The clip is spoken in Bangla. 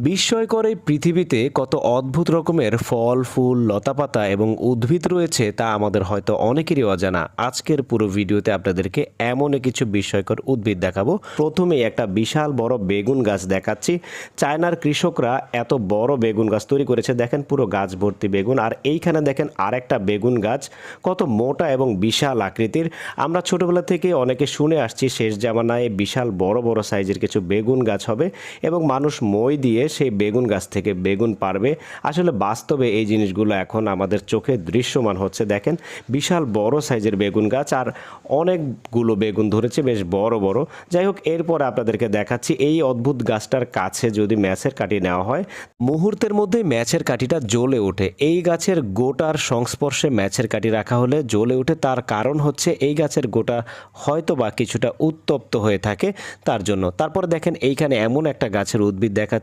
বিস্ময়কর এই পৃথিবীতে কত অদ্ভুত রকমের ফল, ফুল, লতাপাতা এবং উদ্ভিদ রয়েছে তা আমাদের হয়তো অনেকেরই অজানা। আজকের পুরো ভিডিওতে আপনাদেরকে এমনই কিছু বিস্ময়কর উদ্ভিদ দেখাবো। প্রথমেই একটা বিশাল বড় বেগুন গাছ দেখাচ্ছি। চায়নার কৃষকরা এত বড় বেগুন গাছ তৈরি করেছে, দেখেন পুরো গাছ ভর্তি বেগুন। আর এইখানে দেখেন আরেকটা বেগুন গাছ, কত মোটা এবং বিশাল আকৃতির। আমরা ছোটবেলা থেকে অনেকে শুনে আসছি শেষ জামানায় বিশাল বড় বড় সাইজের কিছু বেগুন গাছ হবে এবং মানুষ মই দিয়ে সেই বেগুন গাছ থেকে বেগুন পারবে। আসলে বাস্তবে এই জিনিসগুলো এখন আমাদের চোখে দৃশ্যমান হচ্ছে। দেখেন বিশাল বড় সাইজের বেগুন গাছ আর অনেকগুলো বেগুন ধরেছে, বেশ বড় বড়। যাই হোক, এরপর আপনাদেরকে দেখাচ্ছি এই অদ্ভুত গাছটার কাছে যদি ম্যাচের কাঠি নেওয়া হয়, মুহূর্তের মধ্যে ম্যাচের কাঠিটা জ্বলে ওঠে। এই গাছের গোটার সংস্পর্শে ম্যাচের কাঠি রাখা হলে জ্বলে ওঠে। তার কারণ হচ্ছে এই গাছের গোটা হয়তো বা কিছুটা উত্তপ্ত হয়ে থাকে তার জন্য। তারপর দেখেন এইখানে এমন একটা গাছের উদ্ভিদ দেখাচ্ছে